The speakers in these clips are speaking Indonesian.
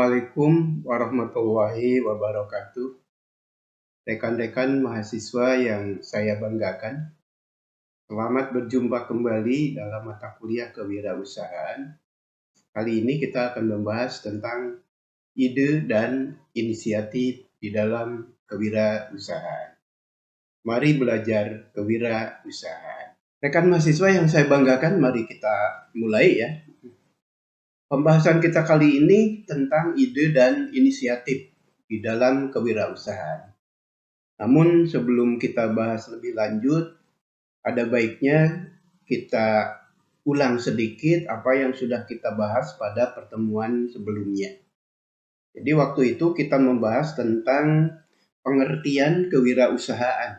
Assalamualaikum warahmatullahi wabarakatuh. Rekan-rekan mahasiswa yang saya banggakan, selamat berjumpa kembali dalam mata kuliah kewirausahaan. Kali ini kita akan membahas tentang ide dan inisiatif di dalam kewirausahaan. Mari belajar kewirausahaan. Rekan mahasiswa yang saya banggakan, mari kita mulai ya. Pembahasan kita kali ini tentang ide dan inisiatif di dalam kewirausahaan. Namun sebelum kita bahas lebih lanjut, ada baiknya kita ulang sedikit apa yang sudah kita bahas pada pertemuan sebelumnya. Jadi waktu itu kita membahas tentang pengertian kewirausahaan.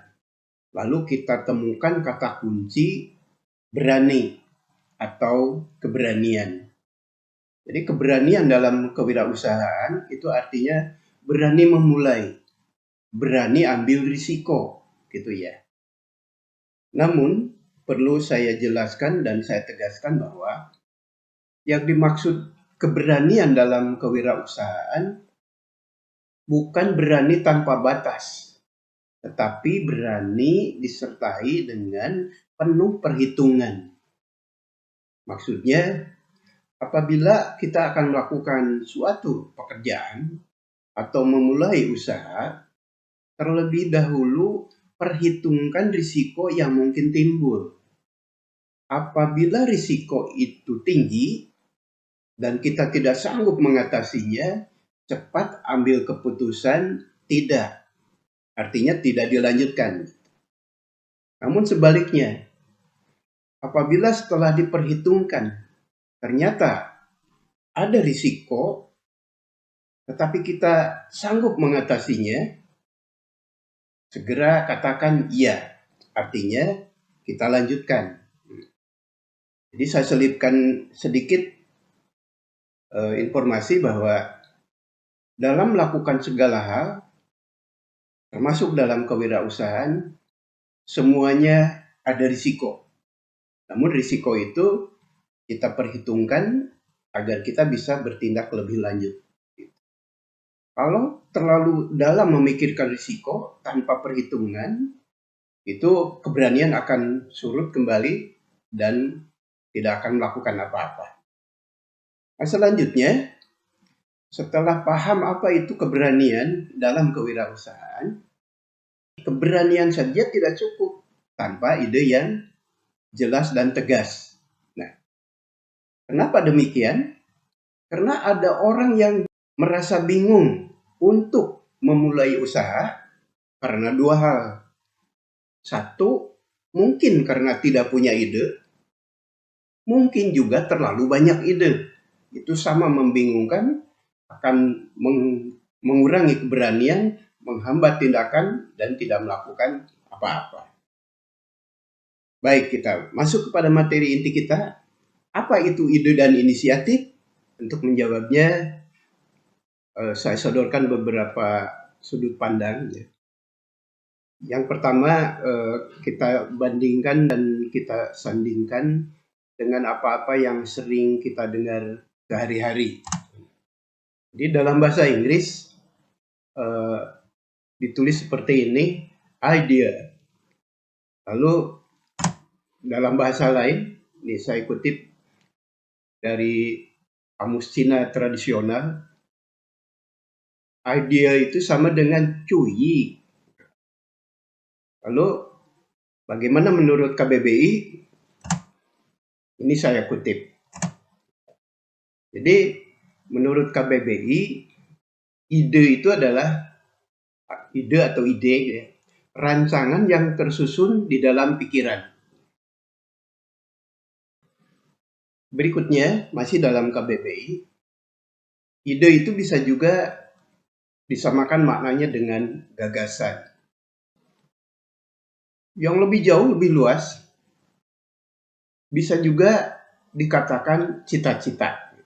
Lalu kita temukan kata kunci berani atau keberanian. Jadi keberanian dalam kewirausahaan itu artinya berani memulai, berani ambil risiko, gitu ya. Namun perlu saya jelaskan dan saya tegaskan bahwa yang dimaksud keberanian dalam kewirausahaan bukan berani tanpa batas, tetapi berani disertai dengan penuh perhitungan. Maksudnya, apabila kita akan melakukan suatu pekerjaan atau memulai usaha, terlebih dahulu perhitungkan risiko yang mungkin timbul. Apabila risiko itu tinggi dan kita tidak sanggup mengatasinya, cepat ambil keputusan tidak. Artinya tidak dilanjutkan. Namun sebaliknya, apabila setelah diperhitungkan ternyata ada risiko, tetapi kita sanggup mengatasinya, segera katakan iya. Artinya kita lanjutkan. Jadi saya selipkan sedikit informasi bahwa dalam melakukan segala hal, termasuk dalam kewirausahaan, semuanya ada risiko. Namun risiko itu kita perhitungkan agar kita bisa bertindak lebih lanjut. Kalau terlalu dalam memikirkan risiko tanpa perhitungan, itu keberanian akan surut kembali dan tidak akan melakukan apa-apa. Nah, selanjutnya, setelah paham apa itu keberanian dalam kewirausahaan, keberanian saja tidak cukup tanpa ide yang jelas dan tegas. Kenapa demikian? Karena ada orang yang merasa bingung untuk memulai usaha karena dua hal. Satu, mungkin karena tidak punya ide. Mungkin juga terlalu banyak ide. Itu sama membingungkan, akan mengurangi keberanian, menghambat tindakan, dan tidak melakukan apa-apa. Baik, kita masuk kepada materi inti kita. Apa itu ide dan inisiatif? Untuk menjawabnya, saya sodorkan beberapa sudut pandang. Yang pertama, kita bandingkan dan kita sandingkan dengan apa-apa yang sering kita dengar sehari-hari. Jadi dalam bahasa Inggris ditulis seperti ini, idea. Lalu dalam bahasa lain, ini saya kutip dari Kamus Cina Tradisional, idea itu sama dengan cuyi. Lalu bagaimana menurut KBBI? Ini saya kutip. Jadi menurut KBBI, ide itu adalah ide atau ide ya, rancangan yang tersusun di dalam pikiran. Berikutnya, masih dalam KBBI, ide itu bisa juga disamakan maknanya dengan gagasan. Yang lebih jauh, lebih luas, bisa juga dikatakan cita-cita.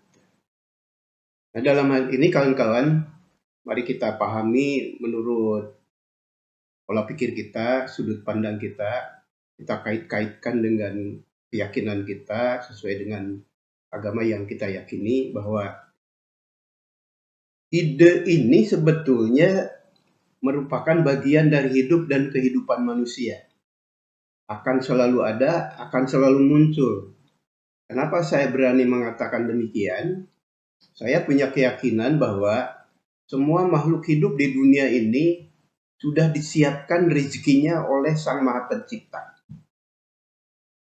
Nah, dalam hal ini kawan-kawan, mari kita pahami menurut pola pikir kita, sudut pandang kita kait-kaitkan dengan keyakinan kita sesuai dengan agama yang kita yakini, bahwa ide ini sebetulnya merupakan bagian dari hidup dan kehidupan manusia. Akan selalu ada, akan selalu muncul. Kenapa saya berani mengatakan demikian? Saya punya keyakinan bahwa semua makhluk hidup di dunia ini sudah disiapkan rezekinya oleh Sang Maha Pencipta.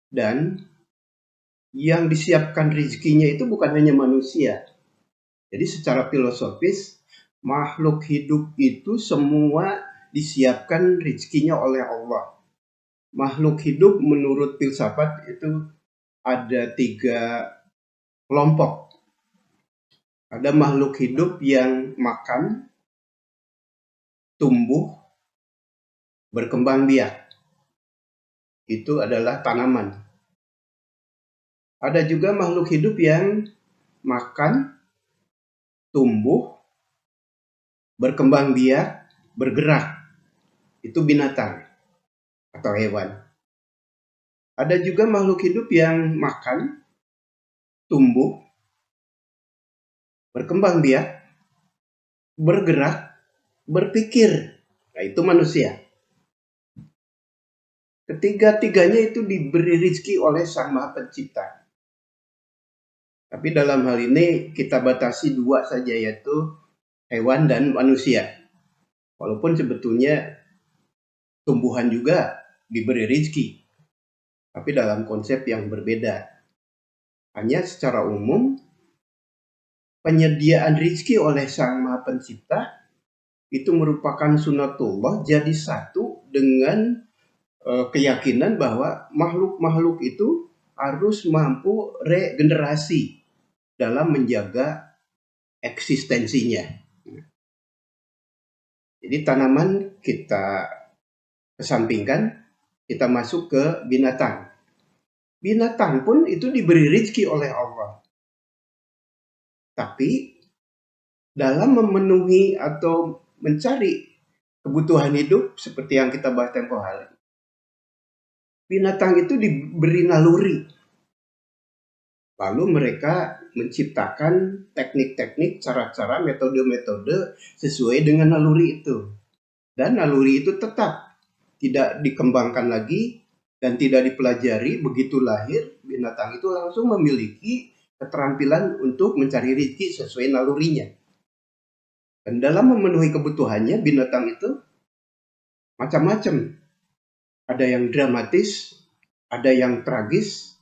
Dan yang disiapkan rezekinya itu bukan hanya manusia. Jadi secara filosofis, makhluk hidup itu semua disiapkan rezekinya oleh Allah. Makhluk hidup menurut filsafat itu ada 3 kelompok. Ada makhluk hidup yang makan, tumbuh, berkembang biak. Itu adalah tanaman. Ada juga makhluk hidup yang makan, tumbuh, berkembang biak, bergerak. Itu binatang atau hewan. Ada juga makhluk hidup yang makan, tumbuh, berkembang biak, bergerak, berpikir. Nah, itu manusia. Ketiga-tiganya itu diberi rezeki oleh Sang Maha Pencipta. Tapi dalam hal ini kita batasi 2 saja, yaitu hewan dan manusia. Walaupun sebetulnya tumbuhan juga diberi rezeki, tapi dalam konsep yang berbeda. Hanya secara umum, penyediaan rezeki oleh Sang Maha Pencipta itu merupakan sunatullah, jadi satu dengan keyakinan bahwa makhluk-makhluk itu harus mampu regenerasi dalam menjaga eksistensinya. Jadi tanaman kita kesampingkan, kita masuk ke binatang. Binatang pun itu diberi rezeki oleh Allah. Tapi dalam memenuhi atau mencari kebutuhan hidup seperti yang kita bahas tempo hari, binatang itu diberi naluri. Lalu mereka menciptakan teknik-teknik, cara-cara, metode-metode sesuai dengan naluri itu. Dan naluri itu tetap tidak dikembangkan lagi dan tidak dipelajari. Begitu lahir, binatang itu langsung memiliki keterampilan untuk mencari rezeki sesuai nalurinya. Dan dalam memenuhi kebutuhannya, binatang itu macam-macam. Ada yang dramatis, ada yang tragis,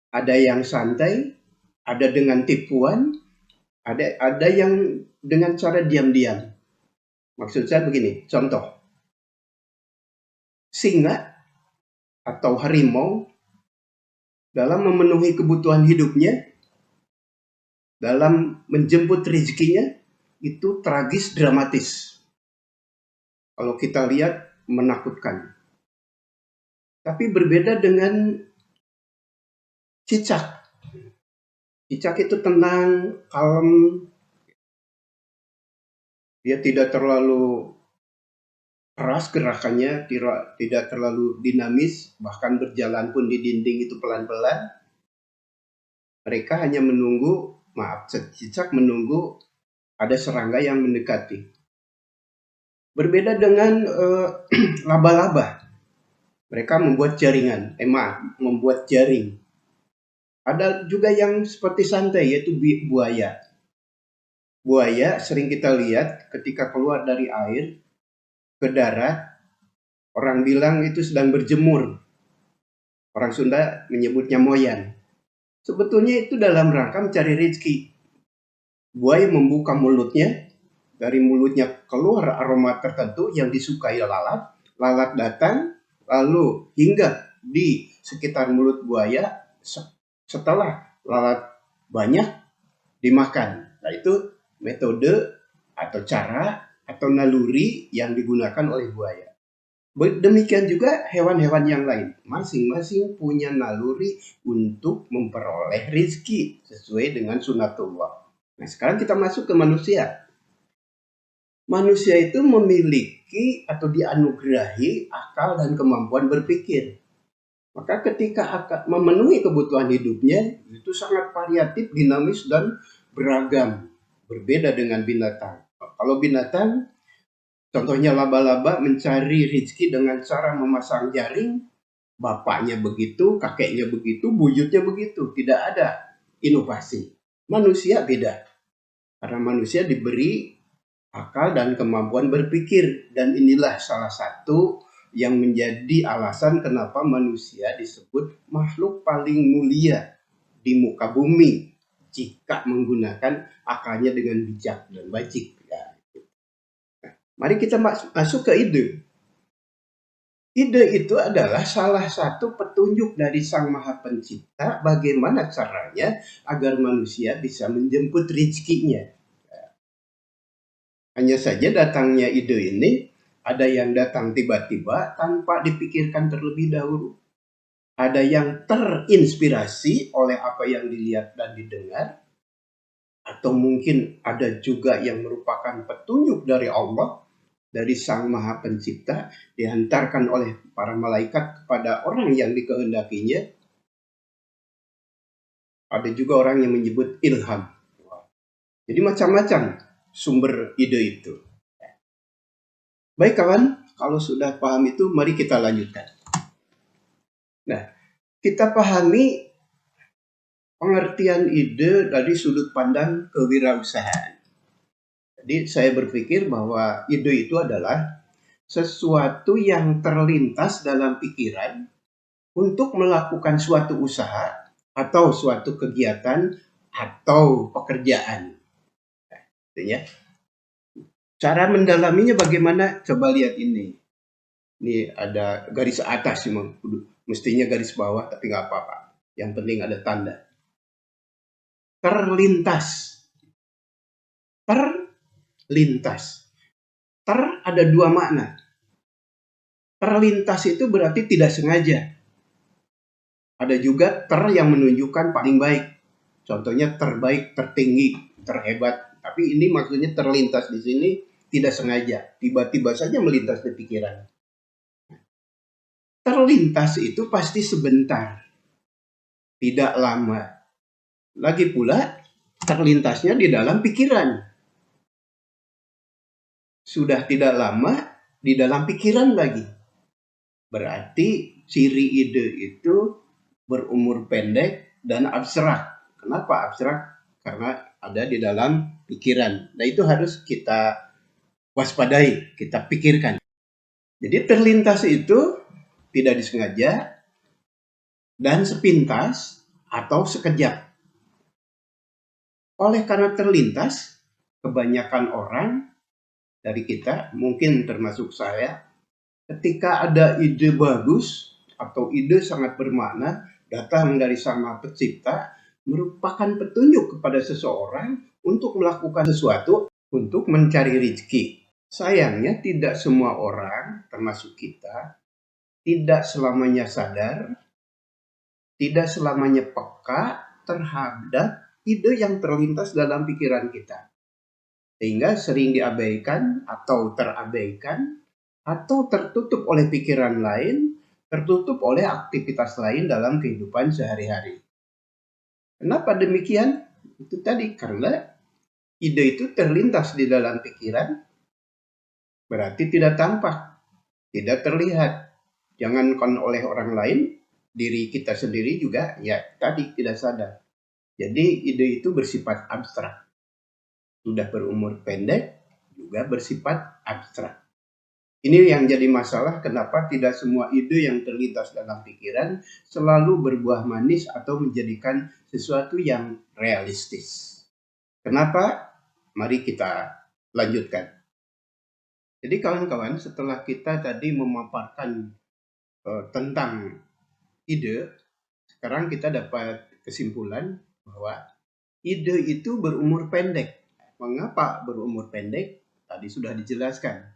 ada yang santai, ada dengan tipuan, ada yang dengan cara diam-diam. Maksud saya begini, contoh. Singa atau harimau dalam memenuhi kebutuhan hidupnya, dalam menjemput rezekinya, itu tragis, dramatis. Kalau kita lihat, menakutkan. Tapi berbeda dengan cicak. Cicak itu tenang, kalem. Dia tidak terlalu keras gerakannya, tidak terlalu dinamis, bahkan berjalan pun di dinding itu pelan-pelan. Mereka hanya menunggu, cicak menunggu ada serangga yang mendekati. Berbeda dengan laba-laba. Mereka membuat jaringan, membuat jaring. Ada juga yang seperti santai, yaitu buaya. Buaya sering kita lihat ketika keluar dari air ke darat, orang bilang itu sedang berjemur. Orang Sunda menyebutnya moyan. Sebetulnya itu dalam rangka mencari rezeki. Buaya membuka mulutnya, dari mulutnya keluar aroma tertentu yang disukai lalat. Lalat datang, lalu hinggap di sekitar mulut buaya. Setelah lalat banyak, dimakan. Nah, itu metode atau cara atau naluri yang digunakan oleh buaya. Demikian juga hewan-hewan yang lain. Masing-masing punya naluri untuk memperoleh rezeki sesuai dengan sunatullah. Nah, sekarang kita masuk ke manusia. Manusia itu memiliki atau dianugerahi akal dan kemampuan berpikir. Maka ketika akan memenuhi kebutuhan hidupnya, itu sangat variatif, dinamis, dan beragam. Berbeda dengan binatang. Kalau binatang, contohnya laba-laba mencari rezeki dengan cara memasang jaring, bapaknya begitu, kakeknya begitu, buyutnya begitu. Tidak ada inovasi. Manusia beda. Karena manusia diberi akal dan kemampuan berpikir. Dan inilah salah satu yang menjadi alasan kenapa manusia disebut makhluk paling mulia di muka bumi jika menggunakan akalnya dengan bijak dan wajib. Ya. Mari kita masuk ke ide. Ide itu adalah salah satu petunjuk dari Sang Maha Pencipta bagaimana caranya agar manusia bisa menjemput rezekinya. Hanya saja datangnya ide ini ada yang datang tiba-tiba tanpa dipikirkan terlebih dahulu. Ada yang terinspirasi oleh apa yang dilihat dan didengar. Atau mungkin ada juga yang merupakan petunjuk dari Allah, dari Sang Maha Pencipta, dihantarkan oleh para malaikat kepada orang yang dikehendakinya. Ada juga orang yang menyebut ilham. Jadi macam-macam sumber ide itu. Baik kawan, kalau sudah paham itu, mari kita lanjutkan. Nah, kita pahami pengertian ide dari sudut pandang kewirausahaan. Jadi saya berpikir bahwa ide itu adalah sesuatu yang terlintas dalam pikiran untuk melakukan suatu usaha atau suatu kegiatan atau pekerjaan. Ya. Cara mendalaminya bagaimana? Coba lihat ini. Ini ada garis atas, mestinya garis bawah, tapi nggak apa-apa. Yang penting ada tanda. Terlintas. Terlintas. Ter ada dua makna. Terlintas itu berarti tidak sengaja. Ada juga ter yang menunjukkan paling baik. Contohnya terbaik, tertinggi, terhebat. Tapi ini maksudnya terlintas di sini tidak sengaja. Tiba-tiba saja melintas di pikiran. Terlintas itu pasti sebentar. Tidak lama. Lagi pula terlintasnya di dalam pikiran. Sudah tidak lama di dalam pikiran lagi. Berarti ciri ide itu berumur pendek dan abstrak. Kenapa abstrak? Karena ada di dalam pikiran. Nah itu harus kita waspadai, kita pikirkan. Jadi terlintas itu tidak disengaja dan sepintas atau sekejap. Oleh karena terlintas, kebanyakan orang dari kita, mungkin termasuk saya, ketika ada ide bagus atau ide sangat bermakna datang dari Sang Maha Pencipta, merupakan petunjuk kepada seseorang untuk melakukan sesuatu untuk mencari rezeki. Sayangnya tidak semua orang, termasuk kita, tidak selamanya sadar, tidak selamanya peka terhadap ide yang terlintas dalam pikiran kita. Sehingga sering diabaikan atau terabaikan atau tertutup oleh pikiran lain, tertutup oleh aktivitas lain dalam kehidupan sehari-hari. Kenapa demikian? Itu tadi, karena ide itu terlintas di dalam pikiran, berarti tidak tampak, tidak terlihat. Jangankan oleh orang lain, diri kita sendiri juga ya tadi tidak sadar. Jadi ide itu bersifat abstrak. Sudah berumur pendek juga bersifat abstrak. Ini yang jadi masalah kenapa tidak semua ide yang terlintas dalam pikiran selalu berbuah manis atau menjadikan sesuatu yang realistis. Kenapa? Mari kita lanjutkan. Jadi kawan-kawan, setelah kita tadi memaparkan tentang ide, sekarang kita dapat kesimpulan bahwa ide itu berumur pendek. Mengapa berumur pendek? Tadi sudah dijelaskan.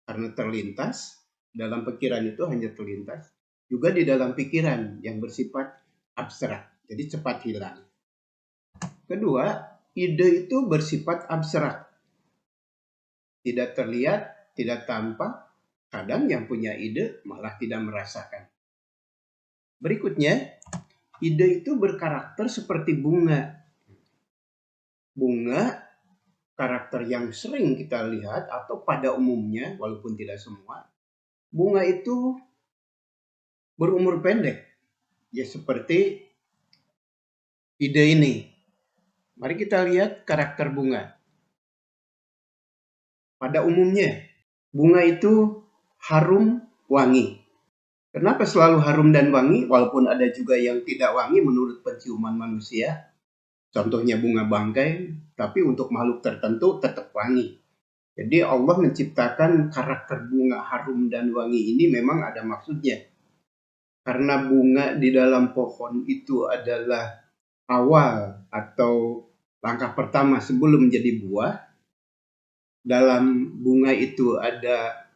Karena terlintas, dalam pikiran itu hanya terlintas. Juga di dalam pikiran yang bersifat abstrak. Jadi cepat hilang. Kedua, ide itu bersifat abstrak. Tidak terlihat, tidak tampak. Kadang yang punya ide malah tidak merasakan. Berikutnya, ide itu berkarakter seperti bunga. Bunga karakter yang sering kita lihat atau pada umumnya, walaupun tidak semua, bunga itu berumur pendek. Ya seperti ide ini. Mari kita lihat karakter bunga. Pada umumnya, bunga itu harum, wangi. Kenapa selalu harum dan wangi? Walaupun ada juga yang tidak wangi menurut penciuman manusia. Contohnya bunga bangkai, tapi untuk makhluk tertentu tetap wangi. Jadi Allah menciptakan karakter bunga harum dan wangi ini memang ada maksudnya. Karena bunga di dalam pohon itu adalah awal atau langkah pertama sebelum menjadi buah. Dalam bunga itu ada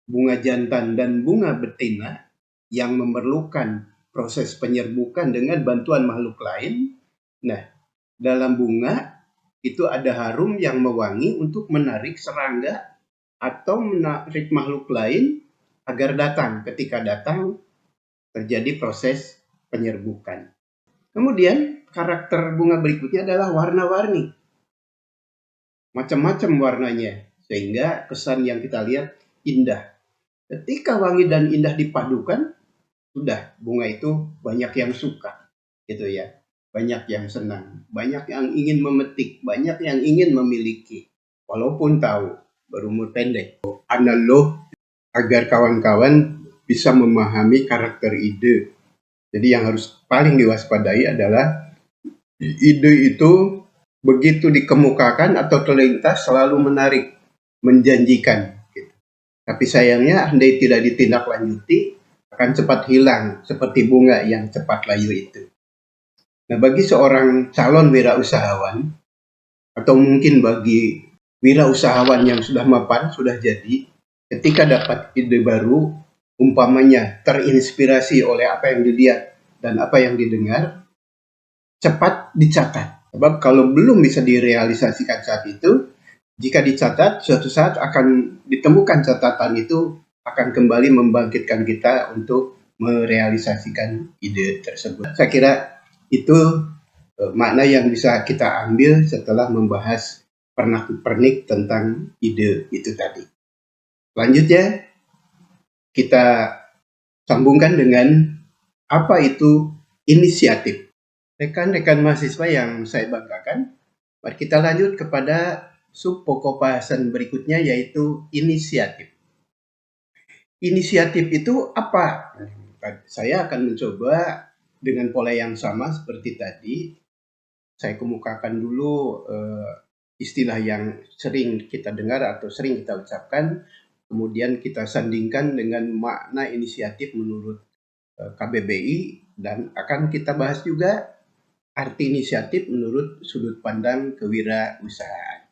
bunga jantan dan bunga betina yang memerlukan proses penyerbukan dengan bantuan makhluk lain. Nah, dalam bunga itu ada harum yang mewangi untuk menarik serangga atau menarik makhluk lain agar datang. Ketika datang, terjadi proses penyerbukan. Kemudian, karakter bunga berikutnya adalah warna-warni. Macam-macam warnanya, sehingga kesan yang kita lihat indah. Ketika wangi dan indah dipadukan, sudah bunga itu banyak yang suka, gitu ya. Banyak yang senang, banyak yang ingin memetik, banyak yang ingin memiliki. Walaupun tahu berumur pendek. Analog agar kawan-kawan bisa memahami karakter ide. Jadi yang harus paling diwaspadai adalah ide itu begitu dikemukakan atau terlintas selalu menarik, menjanjikan. Gitu. Tapi sayangnya andai tidak ditindaklanjuti akan cepat hilang seperti bunga yang cepat layu itu. Nah, bagi seorang calon wirausahawan atau mungkin bagi wirausahawan yang sudah mapan, sudah jadi, ketika dapat ide baru, umpamanya terinspirasi oleh apa yang dilihat dan apa yang didengar, cepat dicatat. Sebab kalau belum bisa direalisasikan saat itu, jika dicatat, suatu saat akan ditemukan catatan itu akan kembali membangkitkan kita untuk merealisasikan ide tersebut. Saya kira itu makna yang bisa kita ambil setelah membahas pernak-pernik tentang ide itu tadi. Selanjutnya, kita sambungkan dengan apa itu inisiatif. Rekan-rekan mahasiswa yang saya banggakan, mari kita lanjut kepada sub pokok bahasan berikutnya, yaitu inisiatif. Inisiatif itu apa? Saya akan mencoba dengan pola yang sama seperti tadi. Saya kemukakan dulu istilah yang sering kita dengar atau sering kita ucapkan, kemudian kita sandingkan dengan makna inisiatif menurut KBBI, dan akan kita bahas juga arti inisiatif menurut sudut pandang kewirausahaan.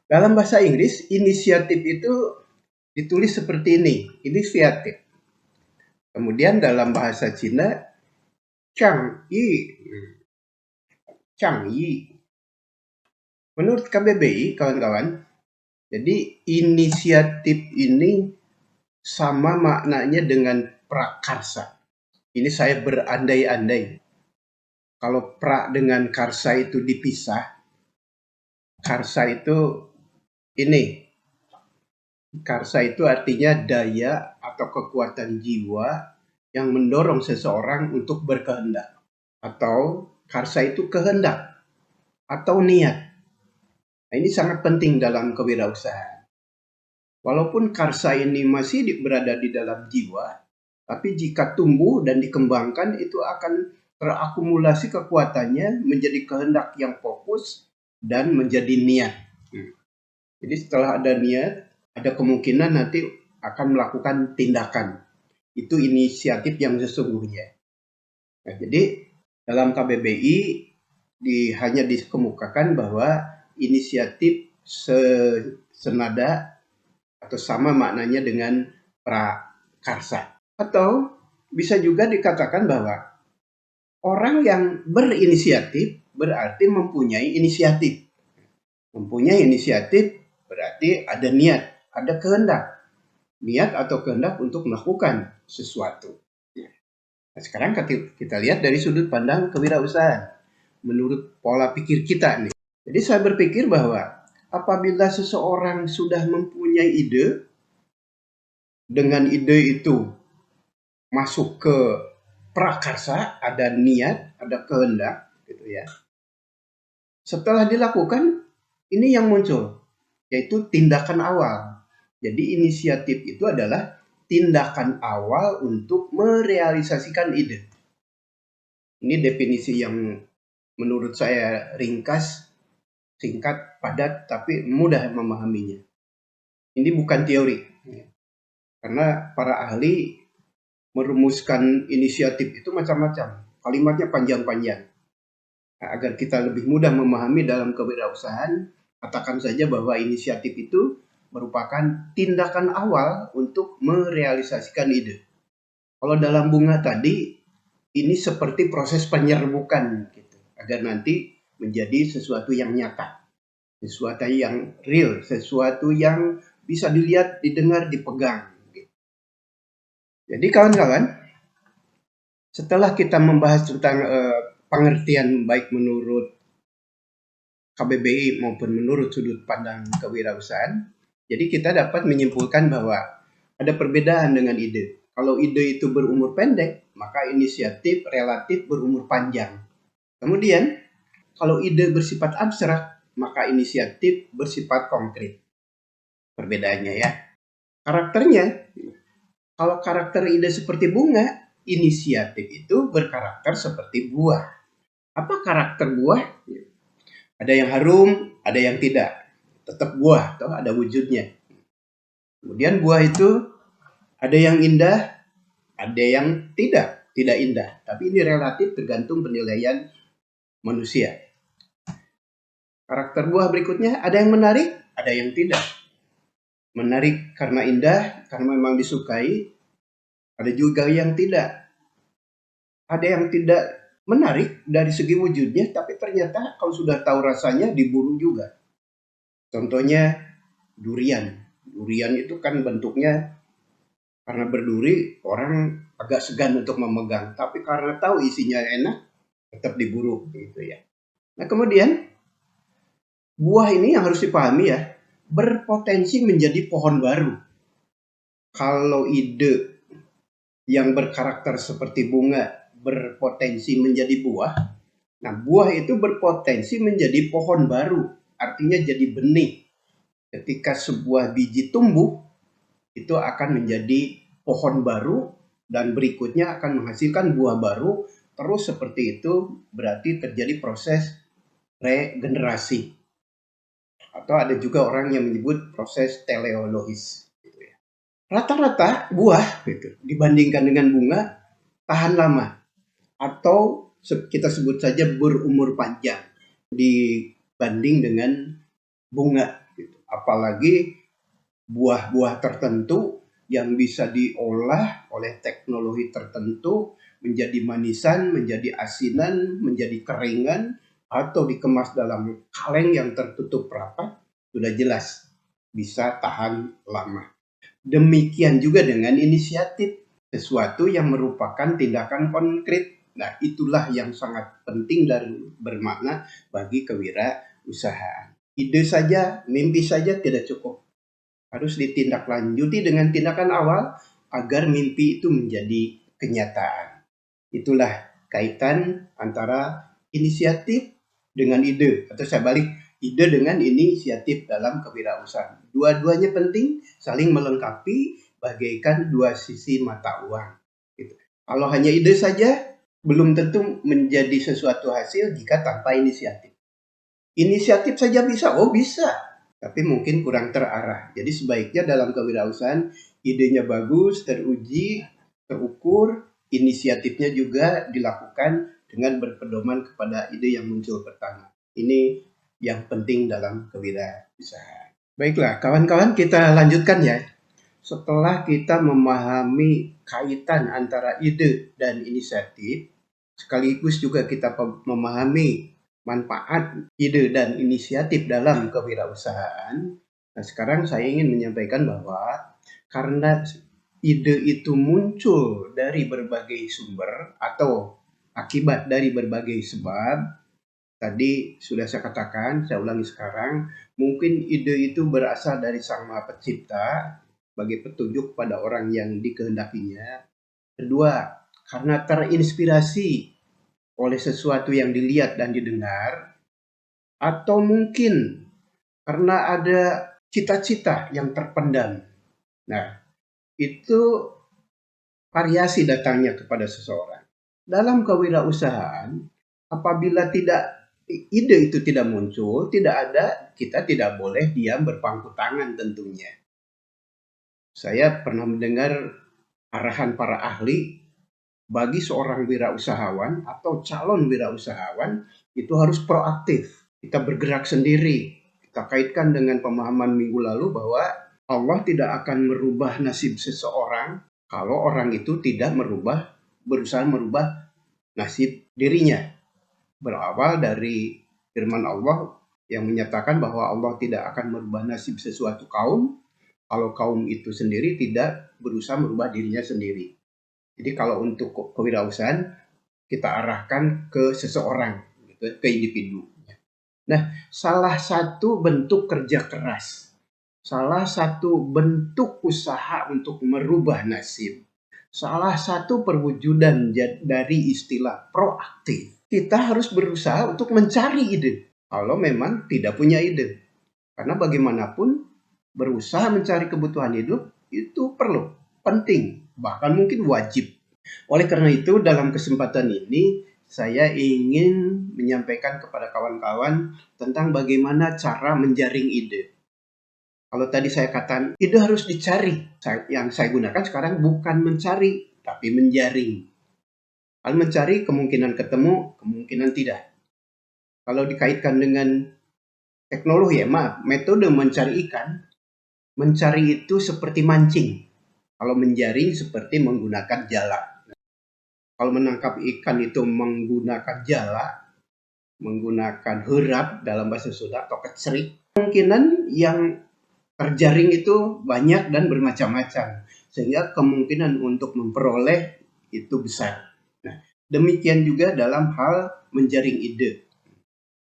Dalam bahasa Inggris, inisiatif itu ditulis seperti ini, inisiatif. Kemudian dalam bahasa Cina, Changyi. Menurut KBBI, kawan-kawan, jadi inisiatif ini sama maknanya dengan prakarsa. Ini saya berandai-andai. Kalau pra dengan karsa itu dipisah, karsa itu ini. Karsa itu artinya daya atau kekuatan jiwa yang mendorong seseorang untuk berkehendak. Atau karsa itu kehendak atau niat. Nah, ini sangat penting dalam kewirausahaan. Walaupun karsa ini masih berada di dalam jiwa, tapi jika tumbuh dan dikembangkan itu akan terakumulasi kekuatannya menjadi kehendak yang fokus dan menjadi niat. Jadi setelah ada niat, ada kemungkinan nanti akan melakukan tindakan. Itu inisiatif yang sesungguhnya. Nah, jadi dalam KBBI hanya dikemukakan bahwa inisiatif senada atau sama maknanya dengan prakarsa. Atau bisa juga dikatakan bahwa orang yang berinisiatif berarti mempunyai inisiatif. Mempunyai inisiatif berarti ada niat, ada kehendak. Niat atau kehendak untuk melakukan sesuatu. Nah, sekarang kita lihat dari sudut pandang kewirausahaan. Menurut pola pikir kita nih. Jadi saya berpikir bahwa apabila seseorang sudah mempunyai ide, dengan ide itu masuk ke prakarsa, ada niat, ada kehendak, gitu ya. Setelah dilakukan, ini yang muncul, yaitu tindakan awal. Jadi inisiatif itu adalah tindakan awal untuk merealisasikan ide. Ini definisi yang menurut saya ringkas, singkat, padat, tapi mudah memahaminya. Ini bukan teori, karena para ahli merumuskan inisiatif itu macam-macam. Kalimatnya panjang-panjang. Nah, agar kita lebih mudah memahami dalam kewirausahaan, katakan saja bahwa inisiatif itu merupakan tindakan awal untuk merealisasikan ide. Kalau dalam bunga tadi, ini seperti proses penyerbukan, gitu, agar nanti menjadi sesuatu yang nyata, sesuatu yang real, sesuatu yang bisa dilihat, didengar, dipegang. Gitu. Jadi kawan-kawan, setelah kita membahas tentang pengertian baik menurut KBBI maupun menurut sudut pandang kewirausahaan, jadi kita dapat menyimpulkan bahwa ada perbedaan dengan ide. Kalau ide itu berumur pendek, maka inisiatif relatif berumur panjang. Kemudian, kalau ide bersifat abstrak, maka inisiatif bersifat konkret. Perbedaannya ya. Karakternya, kalau karakter ide seperti bunga, inisiatif itu berkarakter seperti buah. Apa karakter buah? Ada yang harum, ada yang tidak. Tetap buah, atau ada wujudnya. Kemudian buah itu ada yang indah, ada yang tidak indah. Tapi ini relatif tergantung penilaian manusia. Karakter buah berikutnya, ada yang menarik, ada yang tidak. Menarik karena indah, karena memang disukai. Ada juga yang tidak. Ada yang tidak menarik dari segi wujudnya, tapi ternyata kalau sudah tahu rasanya diburu juga. Contohnya durian. Durian itu kan bentuknya karena berduri, orang agak segan untuk memegang. Tapi karena tahu isinya enak, tetap diburu gitu ya. Nah kemudian buah ini yang harus dipahami ya, berpotensi menjadi pohon baru. Kalau ide yang berkarakter seperti bunga berpotensi menjadi buah, nah buah itu berpotensi menjadi pohon baru, artinya jadi benih. Ketika sebuah biji tumbuh, itu akan menjadi pohon baru dan berikutnya akan menghasilkan buah baru. Terus seperti itu berarti terjadi proses regenerasi. Atau ada juga orang yang menyebut proses teleologis. Gitu ya. Rata-rata buah gitu, dibandingkan dengan bunga tahan lama. Atau kita sebut saja berumur panjang dibanding dengan bunga. Gitu. Apalagi buah-buah tertentu yang bisa diolah oleh teknologi tertentu menjadi manisan, menjadi asinan, menjadi keringan, atau dikemas dalam kaleng yang tertutup rapat, sudah jelas bisa tahan lama. Demikian juga dengan inisiatif, sesuatu yang merupakan tindakan konkret. Nah, itulah yang sangat penting dan bermakna bagi kewirausahaan. Ide saja, mimpi saja tidak cukup. Harus ditindaklanjuti dengan tindakan awal agar mimpi itu menjadi kenyataan. Itulah kaitan antara inisiatif dengan ide, atau saya balik, ide dengan inisiatif dalam kewirausahaan. Dua-duanya penting, saling melengkapi, bagaikan dua sisi mata uang. Gitu. Kalau hanya ide saja, belum tentu menjadi sesuatu hasil jika tanpa inisiatif. Inisiatif saja bisa, oh bisa, tapi mungkin kurang terarah. Jadi sebaiknya dalam kewirausahaan idenya bagus, teruji, terukur, inisiatifnya juga dilakukan dengan berpedoman kepada ide yang muncul pertama. Ini yang penting dalam kewirausahaan. Baiklah, kawan-kawan, kita lanjutkan ya. Setelah kita memahami kaitan antara ide dan inisiatif, sekaligus juga kita memahami manfaat ide dan inisiatif dalam kewirausahaan. Nah, sekarang saya ingin menyampaikan bahwa karena ide itu muncul dari berbagai sumber atau akibat dari berbagai sebab, Tadi sudah saya katakan, saya ulangi sekarang, mungkin ide itu berasal dari Sang Maha Pencipta sebagai petunjuk pada orang yang dikehendakinya. Kedua, karena terinspirasi oleh sesuatu yang dilihat dan didengar, atau mungkin karena ada cita-cita yang terpendam. Nah, itu variasi datangnya kepada seseorang. Dalam kewirausahaan, apabila ide itu tidak muncul, kita tidak boleh diam berpangku tangan tentunya. Saya pernah mendengar arahan para ahli, bagi seorang wirausahawan atau calon wirausahawan itu harus proaktif. Kita bergerak sendiri. Kita kaitkan dengan pemahaman minggu lalu bahwa Allah tidak akan merubah nasib seseorang kalau orang itu tidak berusaha merubah nasib dirinya. Berawal dari firman Allah yang menyatakan bahwa Allah tidak akan merubah nasib sesuatu kaum kalau kaum itu sendiri tidak berusaha merubah dirinya sendiri. Jadi kalau untuk kewirausahaan kita arahkan ke seseorang, gitu, ke individu. Nah, salah satu bentuk kerja keras, salah satu bentuk usaha untuk merubah nasib, salah satu perwujudan dari istilah proaktif, kita harus berusaha untuk mencari ide. Kalau memang tidak punya ide, karena bagaimanapun berusaha mencari kebutuhan hidup itu perlu, penting, bahkan mungkin wajib. Oleh karena itu, dalam kesempatan ini saya ingin menyampaikan kepada kawan-kawan tentang bagaimana cara menjaring ide. Kalau tadi saya katakan, ide harus dicari. Yang saya gunakan sekarang bukan mencari, tapi menjaring. Kalau mencari, kemungkinan ketemu, kemungkinan tidak. Kalau dikaitkan dengan teknologi, metode mencari ikan, mencari itu seperti mancing. Kalau menjaring seperti menggunakan jala. Kalau menangkap ikan itu menggunakan jala, menggunakan herap dalam bahasa Sunda atau kecerik, kemungkinan yang terjaring itu banyak dan bermacam-macam, sehingga kemungkinan untuk memperoleh itu besar. Nah, demikian juga dalam hal menjaring ide.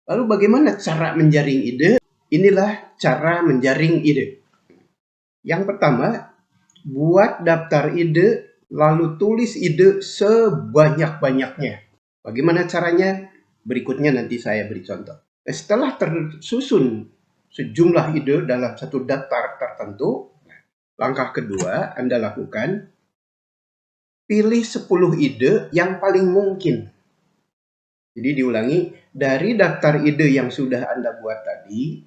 Lalu bagaimana cara menjaring ide? Inilah cara menjaring ide. Yang pertama, buat daftar ide, lalu tulis ide sebanyak-banyaknya. Bagaimana caranya? Berikutnya nanti saya beri contoh. Setelah tersusun sejumlah ide dalam satu daftar tertentu, langkah kedua Anda lakukan, pilih 10 ide yang paling mungkin. Jadi diulangi, dari daftar ide yang sudah Anda buat tadi,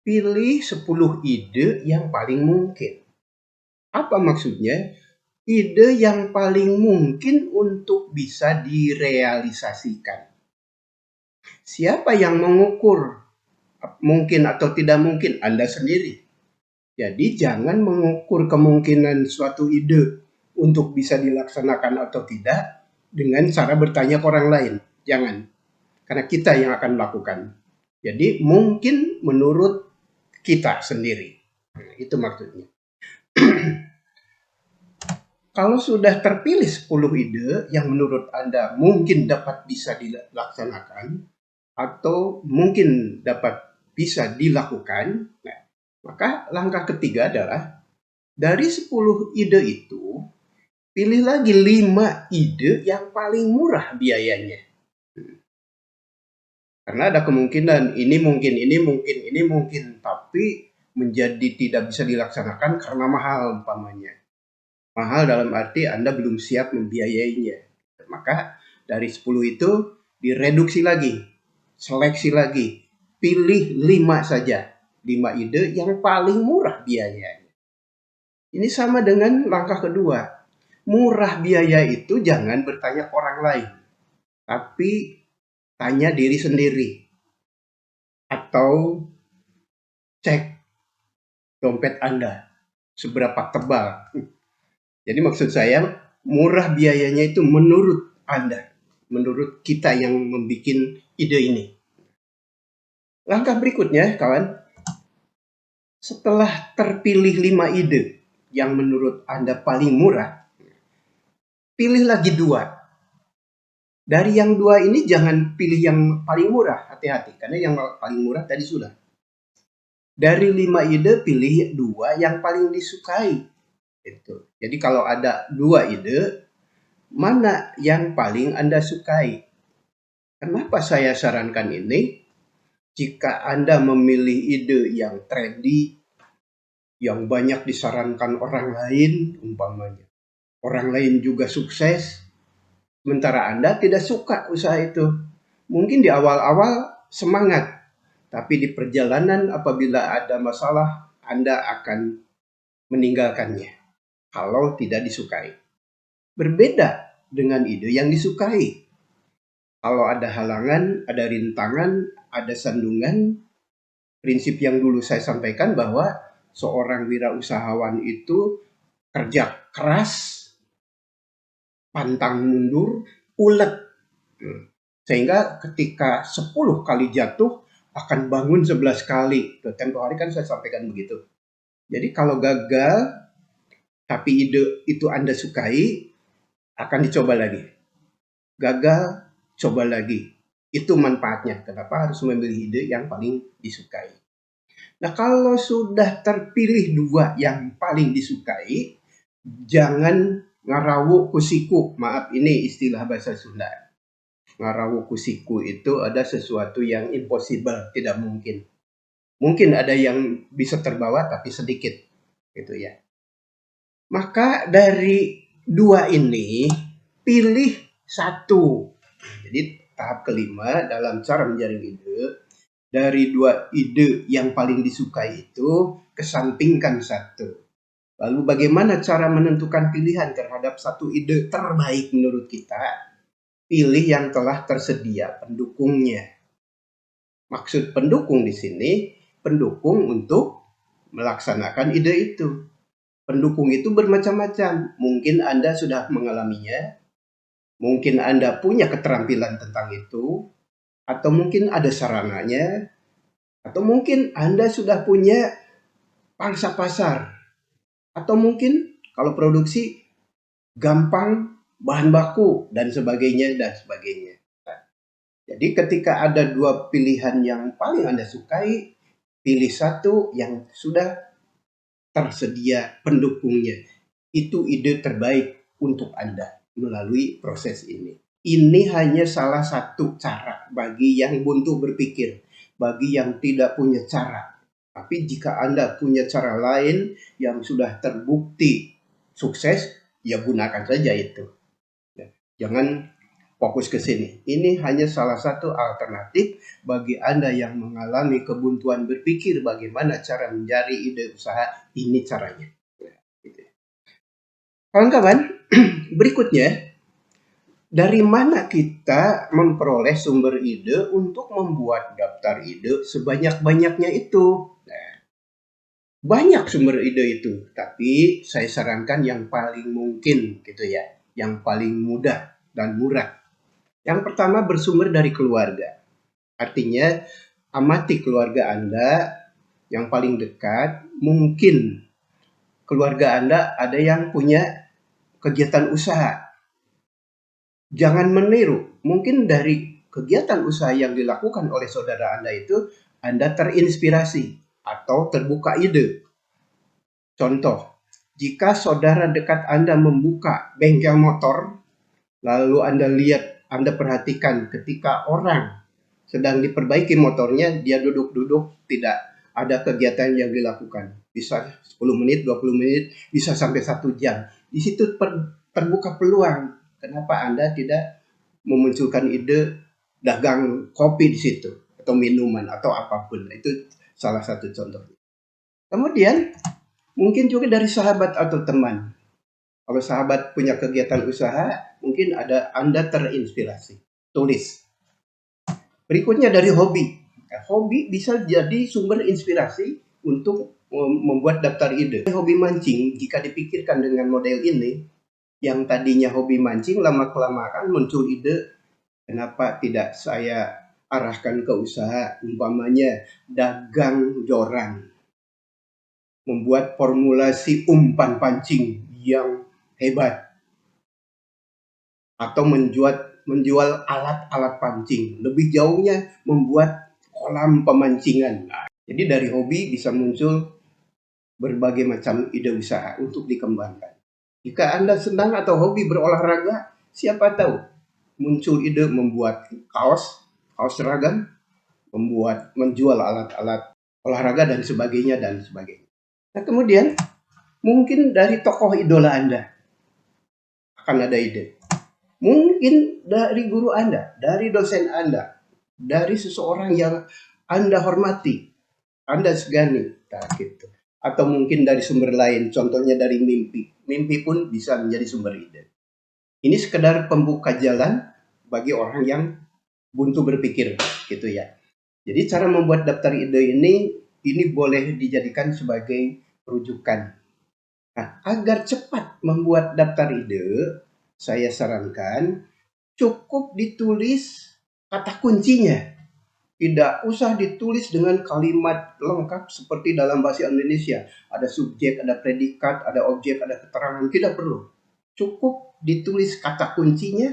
pilih 10 ide yang paling mungkin. Apa maksudnya? Ide yang paling mungkin untuk bisa direalisasikan. Siapa yang mengukur mungkin atau tidak mungkin? Anda sendiri. Jadi jangan mengukur kemungkinan suatu ide untuk bisa dilaksanakan atau tidak dengan cara bertanya ke orang lain. Jangan. Karena kita yang akan melakukan. Jadi mungkin menurut kita sendiri. Itu maksudnya. Kalau sudah terpilih 10 ide yang menurut Anda mungkin dapat bisa dilaksanakan atau mungkin dapat bisa dilakukan, nah, maka langkah ketiga adalah dari 10 ide itu, pilih lagi 5 ide yang paling murah biayanya. Karena ada kemungkinan ini mungkin, tapi menjadi tidak bisa dilaksanakan karena mahal umpamanya. Mahal dalam arti Anda belum siap membiayainya. Maka dari 10 itu direduksi lagi, seleksi lagi, pilih 5 saja. 5 ide yang paling murah biayanya. Ini sama dengan langkah kedua. Murah biaya itu jangan bertanya ke orang lain, tapi tanya diri sendiri. Atau cek dompet Anda, seberapa tebal. Jadi maksud saya, murah biayanya itu menurut Anda, menurut kita yang membuat ide ini. Langkah berikutnya, kawan, setelah terpilih 5 ide yang menurut Anda paling murah, pilih lagi 2. Dari yang dua ini jangan pilih yang paling murah, hati-hati. Karena yang paling murah tadi sudah. Dari 5 ide, pilih 2 yang paling disukai. Itu. Jadi kalau ada 2 ide, mana yang paling Anda sukai? Kenapa saya sarankan ini? Jika Anda memilih ide yang trendy, yang banyak disarankan orang lain, umpamanya. Orang lain juga sukses, sementara Anda tidak suka usaha itu. Mungkin di awal-awal semangat, tapi di perjalanan apabila ada masalah, Anda akan meninggalkannya kalau tidak disukai. Berbeda dengan ide yang disukai. Kalau ada halangan, ada rintangan, ada sandungan, prinsip yang dulu saya sampaikan bahwa seorang wirausahawan itu kerja keras, pantang mundur, ulet. Sehingga ketika 10 kali jatuh, akan bangun 11 kali. Tempo hari kan saya sampaikan begitu. Jadi kalau gagal, tapi ide itu Anda sukai, akan dicoba lagi. Gagal, coba lagi. Itu manfaatnya. Kenapa harus memilih ide yang paling disukai? Nah, kalau sudah terpilih 2 yang paling disukai, jangan ngarawu kusiku. Maaf, ini istilah bahasa Sunda. Ngarawu kusiku itu ada sesuatu yang impossible, tidak mungkin. Mungkin ada yang bisa terbawa tapi sedikit, gitu ya. Maka dari 2 ini pilih 1. Jadi tahap kelima dalam cara menjaring ide, dari 2 ide yang paling disukai itu kesampingkan 1. Lalu bagaimana cara menentukan pilihan terhadap 1 ide terbaik menurut kita? Pilih yang telah tersedia pendukungnya. Maksud pendukung di sini, pendukung untuk melaksanakan ide itu. Pendukung itu bermacam-macam. Mungkin Anda sudah mengalaminya, mungkin Anda punya keterampilan tentang itu, atau mungkin ada sarananya, atau mungkin Anda sudah punya pangsa pasar, atau mungkin kalau produksi gampang bahan baku dan sebagainya dan sebagainya. Jadi ketika ada 2 pilihan yang paling Anda sukai, pilih 1 yang sudah tersedia pendukungnya. Itu ide terbaik untuk Anda melalui proses ini. Ini hanya salah satu cara bagi yang buntu berpikir, bagi yang tidak punya cara. Tapi jika Anda punya cara lain yang sudah terbukti sukses, ya gunakan saja itu. Jangan fokus ke sini. Ini hanya salah satu alternatif bagi Anda yang mengalami kebuntuan berpikir bagaimana cara mencari ide usaha. Ini caranya. Kawan-kawan, berikutnya, dari mana kita memperoleh sumber ide untuk membuat daftar ide sebanyak-banyaknya itu? Nah, banyak sumber ide itu, tapi saya sarankan yang paling mungkin gitu ya, yang paling mudah dan murah. Yang pertama bersumber dari keluarga. Artinya amati keluarga Anda yang paling dekat. Mungkin keluarga Anda ada yang punya kegiatan usaha. Jangan meniru. Mungkin dari kegiatan usaha yang dilakukan oleh saudara Anda itu, Anda terinspirasi atau terbuka ide. Contoh, jika saudara dekat Anda membuka bengkel motor, lalu Anda lihat, Anda perhatikan ketika orang sedang diperbaiki motornya, dia duduk-duduk, tidak ada kegiatan yang dilakukan. Bisa 10 menit, 20 menit, bisa sampai 1 jam. Di situ terbuka peluang. Kenapa Anda tidak memunculkan ide dagang kopi di situ, atau minuman, atau apapun. Itu salah satu contoh. Kemudian, mungkin juga dari sahabat atau teman. Kalau sahabat punya kegiatan usaha, mungkin ada Anda terinspirasi. Tulis. Berikutnya dari hobi. Hobi bisa jadi sumber inspirasi untuk membuat daftar ide. Hobi mancing, jika dipikirkan dengan model ini, yang tadinya hobi mancing, lama-kelamaan muncul ide, kenapa tidak saya arahkan ke usaha, umpamanya dagang joran. Membuat formulasi umpan pancing yang hebat. Atau menjual alat-alat pancing. Lebih jauhnya membuat kolam pemancingan. Nah, jadi dari hobi bisa muncul berbagai macam ide usaha untuk dikembangkan. Jika Anda senang atau hobi berolahraga, siapa tahu muncul ide membuat kaos seragam, menjual alat-alat olahraga dan sebagainya dan sebagainya. Nah, kemudian mungkin dari tokoh idola Anda akan ada ide. Mungkin dari guru Anda, dari dosen Anda, dari seseorang yang Anda hormati, Anda segani, nah, gitu. Atau mungkin dari sumber lain, contohnya dari mimpi. Mimpi pun bisa menjadi sumber ide. Ini sekedar pembuka jalan bagi orang yang buntu berpikir, gitu ya. Jadi cara membuat daftar ide ini boleh dijadikan sebagai rujukan. Nah, agar cepat membuat daftar ide, saya sarankan cukup ditulis kata kuncinya. Tidak usah ditulis dengan kalimat lengkap seperti dalam bahasa Indonesia. Ada subjek, ada predikat, ada objek, ada keterangan. Tidak perlu. Cukup ditulis kata kuncinya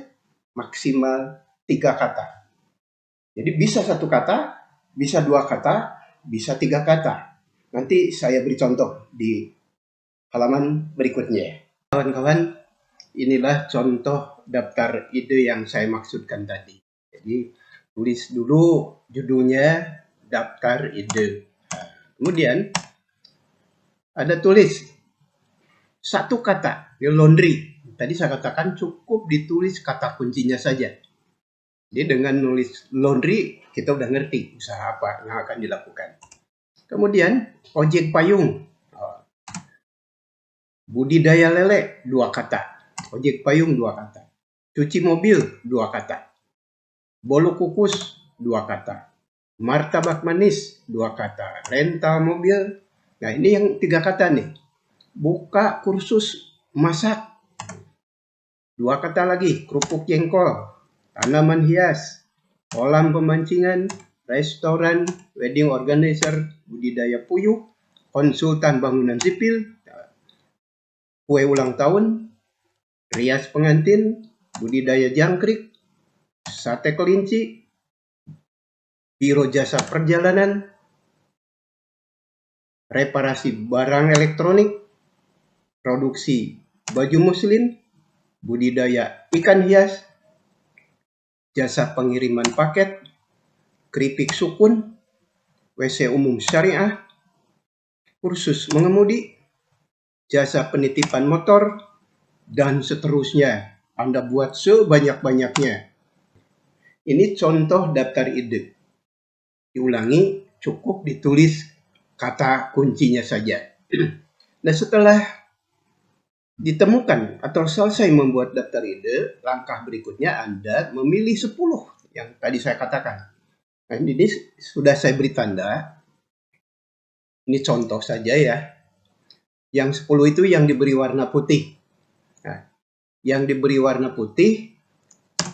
maksimal 3 kata. Jadi bisa 1 kata, bisa 2 kata, bisa 3 kata. Nanti saya beri contoh di halaman berikutnya. Kawan-kawan, inilah contoh daftar ide yang saya maksudkan tadi. Jadi tulis dulu judulnya daftar ide. Kemudian ada tulis 1 kata, laundry. Tadi saya katakan cukup ditulis kata kuncinya saja. Jadi dengan nulis laundry kita udah ngerti usaha apa yang akan dilakukan. Kemudian ojek payung. Budidaya lele 2 kata. Ojek payung 2 kata. Cuci mobil 2 kata. Bolu kukus 2 kata. Martabak manis 2 kata. Rental mobil. Nah, ini yang 3 kata nih. Buka kursus masak 2 kata lagi. Kerupuk jengkol, tanaman hias, kolam pemancingan, restoran, wedding organizer, budidaya puyuh, konsultan bangunan sipil, kue ulang tahun, rias pengantin, budidaya jangkrik, sate kelinci, biro jasa perjalanan, reparasi barang elektronik, produksi baju muslim, budidaya ikan hias, jasa pengiriman paket, keripik sukun, WC umum syariah, kursus mengemudi, jasa penitipan motor, dan seterusnya. Anda buat sebanyak-banyaknya. Ini contoh daftar ide. Diulangi, cukup ditulis kata kuncinya saja. Nah, setelah ditemukan atau selesai membuat daftar ide, langkah berikutnya Anda memilih 10 yang tadi saya katakan. Nah, ini sudah saya beri tanda. Ini contoh saja ya. Yang 10 itu yang diberi warna putih. Nah, yang diberi warna putih,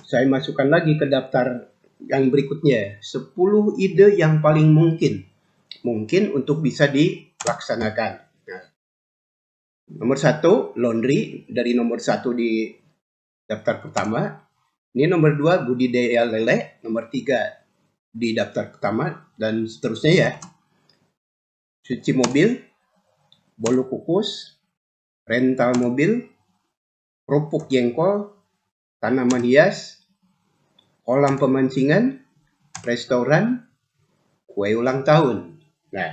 saya masukkan lagi ke daftar yang berikutnya. 10 ide yang paling mungkin untuk bisa dilaksanakan. Nah, nomor 1, laundry, dari nomor 1 di daftar pertama. Ini nomor 2, budidaya lele. Nomor 3 di daftar pertama, dan seterusnya ya. Cuci mobil, bolu kukus, rental mobil, kerupuk jengkol, tanaman hias, kolam pemancingan, restoran, kue ulang tahun. Nah,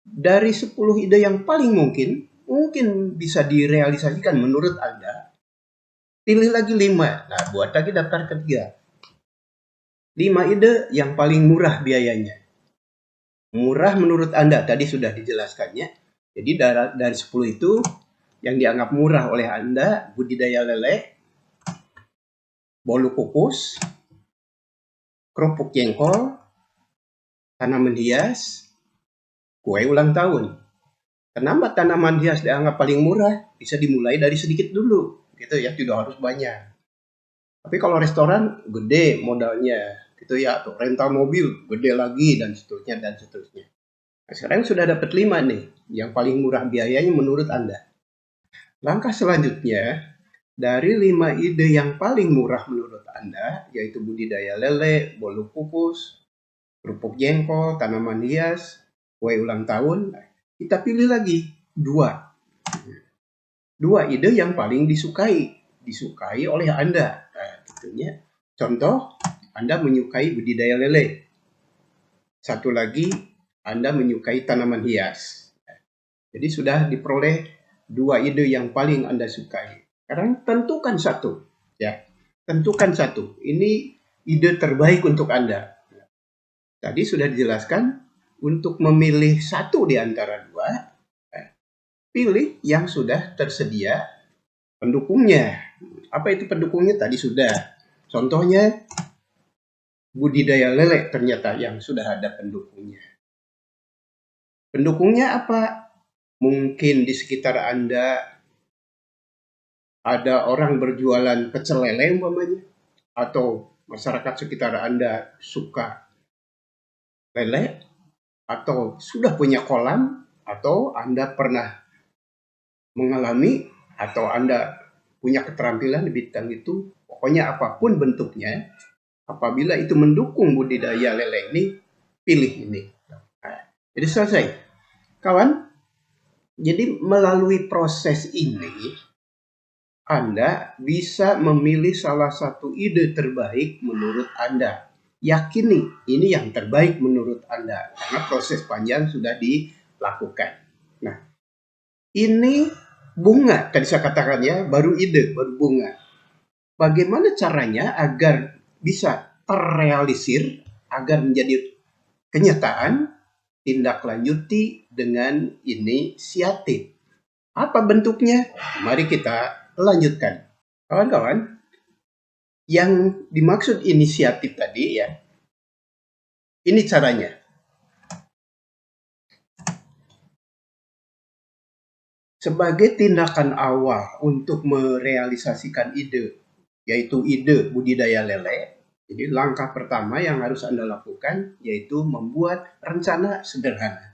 dari 10 ide yang paling mungkin bisa direalisasikan menurut Anda, pilih lagi 5. Nah, buat lagi daftar ketiga. 5 ide yang paling murah biayanya. Murah menurut Anda, tadi sudah dijelaskannya. Jadi dari 10 itu, yang dianggap murah oleh Anda, budidaya lele, bolu kukus, kerupuk jengkol, tanaman hias, kue ulang tahun. Kenapa tanaman hias dianggap paling murah? Bisa dimulai dari sedikit dulu, gitu ya, tidak harus banyak. Tapi kalau restoran gede modalnya, gitu ya, atau rental mobil gede lagi dan seterusnya dan seterusnya. Nah, sekarang sudah dapat 5 nih, yang paling murah biayanya menurut Anda. Langkah selanjutnya, dari 5 ide yang paling murah menurut Anda, yaitu budidaya lele, bolu kukus, kerupuk jengkol, tanaman hias, kue ulang tahun, kita pilih lagi 2 ide yang paling disukai oleh Anda. Nah, tentunya contoh, Anda menyukai budidaya lele. Satu lagi, Anda menyukai tanaman hias. Jadi sudah diperoleh 2 ide yang paling Anda sukai. Sekarang tentukan satu, ya. Tentukan satu. Ini ide terbaik untuk Anda. Tadi sudah dijelaskan, untuk memilih satu di antara 2, pilih yang sudah tersedia pendukungnya. Apa itu pendukungnya? Tadi sudah. Contohnya, budidaya lele ternyata yang sudah ada pendukungnya. Pendukungnya apa? Mungkin di sekitar Anda ada orang berjualan pecel lele umpamanya, atau masyarakat sekitar Anda suka lele, atau sudah punya kolam, atau Anda pernah mengalami, atau Anda punya keterampilan di bidang itu. Pokoknya apapun bentuknya, apabila itu mendukung budidaya lele ini, pilih ini. Nah, jadi selesai. Kawan, jadi melalui proses ini, Anda bisa memilih salah satu ide terbaik menurut Anda. Yakini ini yang terbaik menurut Anda, karena proses panjang sudah dilakukan. Nah, ini bunga, tadi saya katakan ya, baru ide, baru bunga. Bagaimana caranya agar bisa terrealisir, agar menjadi kenyataan, tindak lanjuti dengan inisiatif. Apa bentuknya? Mari kita lanjutkan. Kawan-kawan, yang dimaksud inisiatif tadi ya, ini caranya. Sebagai tindakan awal untuk merealisasikan ide, yaitu ide budidaya lele, jadi langkah pertama yang harus Anda lakukan yaitu membuat rencana sederhana.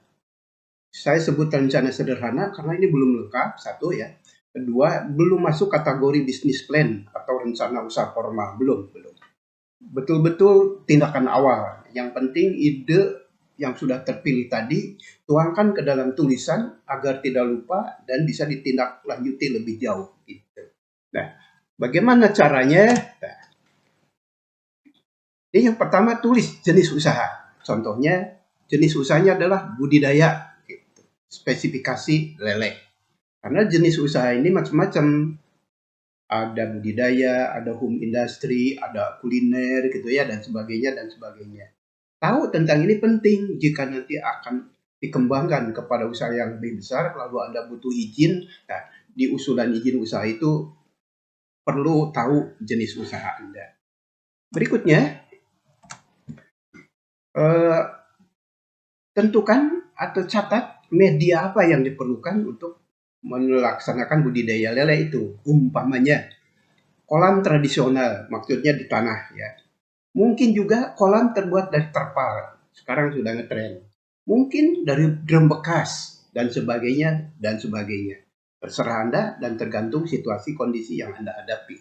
Saya sebut rencana sederhana karena ini belum lengkap, satu ya. Kedua, belum masuk kategori bisnis plan atau rencana usaha formal, belum. Betul-betul tindakan awal. Yang penting ide yang sudah terpilih tadi tuangkan ke dalam tulisan agar tidak lupa dan bisa ditindaklanjuti lebih jauh. Gitu. Nah, bagaimana caranya? Nah, ini yang pertama, tulis jenis usaha. Contohnya, jenis usahanya adalah budidaya, gitu. Spesifikasi lele. Karena jenis usaha ini macam-macam. Ada budidaya, ada home industry, ada kuliner, gitu ya, dan sebagainya, dan sebagainya. Tahu tentang ini penting jika nanti akan dikembangkan kepada usaha yang lebih besar, lalu Anda butuh izin. Nah, di usulan izin usaha itu perlu tahu jenis usaha Anda. Berikutnya, tentukan atau catat media apa yang diperlukan untuk melaksanakan budidaya lele itu. Umpamanya, kolam tradisional, maksudnya di tanah ya. Mungkin juga kolam terbuat dari terpal, sekarang sudah ngetren. Mungkin dari drum bekas, dan sebagainya, dan sebagainya. Terserah Anda dan tergantung situasi kondisi yang Anda hadapi.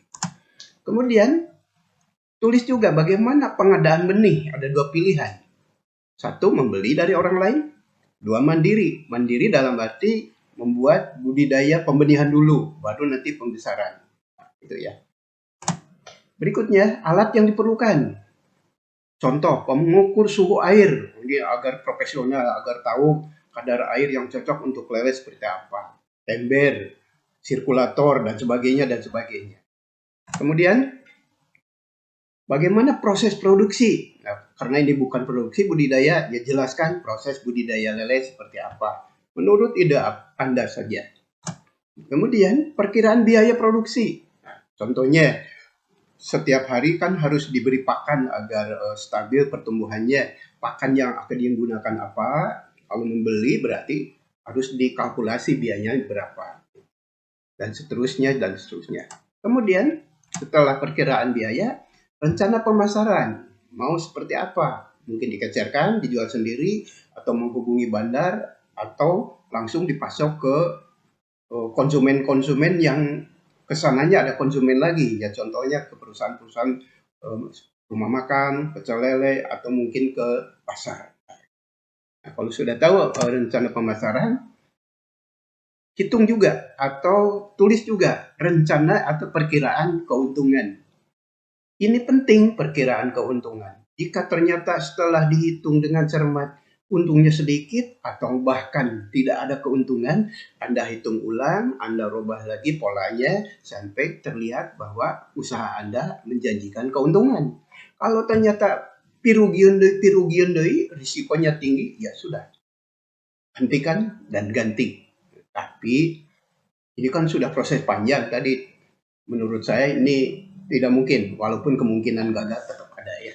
Kemudian, tulis juga bagaimana pengadaan benih, ada 2 pilihan. 1, membeli dari orang lain. 2, mandiri. Mandiri dalam arti membuat budidaya pembenihan dulu, baru nanti pembesaran. Nah, itu ya. Berikutnya, alat yang diperlukan. Contoh, pengukur suhu air, ini agar profesional, agar tahu kadar air yang cocok untuk lele seperti apa. Ember, sirkulator, dan sebagainya, dan sebagainya. Kemudian, bagaimana proses produksi? Nah, karena ini bukan produksi budidaya, ya jelaskan proses budidaya lele seperti apa. Menurut ide Anda saja. Kemudian, perkiraan biaya produksi. Nah, contohnya, setiap hari kan harus diberi pakan agar stabil pertumbuhannya. Pakan yang akan digunakan apa? Kalau membeli berarti harus dikalkulasi biayanya berapa. Dan seterusnya, dan seterusnya. Kemudian setelah perkiraan biaya, rencana pemasaran. Mau seperti apa? Mungkin dikecerkan, dijual sendiri, atau menghubungi bandar, atau langsung dipasok ke konsumen-konsumen yang kesananya ada konsumen lagi, ya contohnya ke perusahaan-perusahaan rumah makan, pecel lele, atau mungkin ke pasar. Nah, kalau sudah tahu rencana pemasaran, hitung juga atau tulis juga rencana atau perkiraan keuntungan. Ini penting, perkiraan keuntungan. Jika ternyata setelah dihitung dengan cermat untungnya sedikit atau bahkan tidak ada keuntungan, Anda hitung ulang, Anda rubah lagi polanya sampai terlihat bahwa usaha Anda menjanjikan keuntungan. Kalau ternyata pirugian deui, risikonya tinggi, ya sudah, hentikan dan ganti. Tapi ini kan sudah proses panjang tadi. Menurut saya ini tidak mungkin, walaupun kemungkinan gagal tetap ada ya.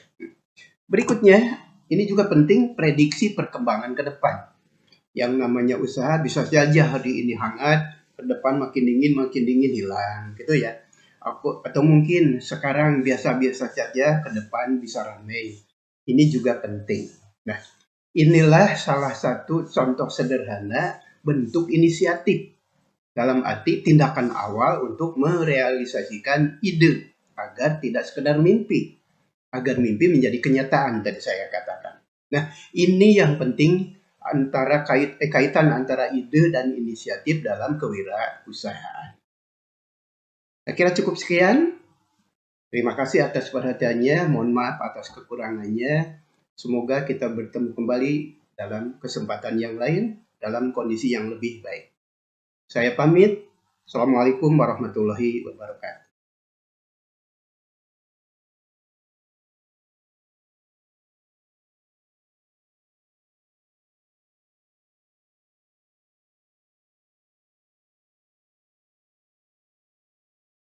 Berikutnya, ini juga penting prediksi perkembangan ke depan. Yang namanya usaha bisa saja hari ini hangat, ke depan makin dingin hilang, gitu ya. Atau mungkin sekarang biasa-biasa saja, ke depan bisa ramai. Ini juga penting. Nah, inilah salah satu contoh sederhana bentuk inisiatif dalam arti tindakan awal untuk merealisasikan ide agar tidak sekedar mimpi, agar mimpi menjadi kenyataan tadi saya katakan. Nah, ini yang penting antara kaitan antara ide dan inisiatif dalam kewirausahaan. Saya kira cukup sekian. Terima kasih atas perhatiannya. Mohon maaf atas kekurangannya. Semoga kita bertemu kembali dalam kesempatan yang lain dalam kondisi yang lebih baik. Saya pamit. Assalamualaikum warahmatullahi wabarakatuh.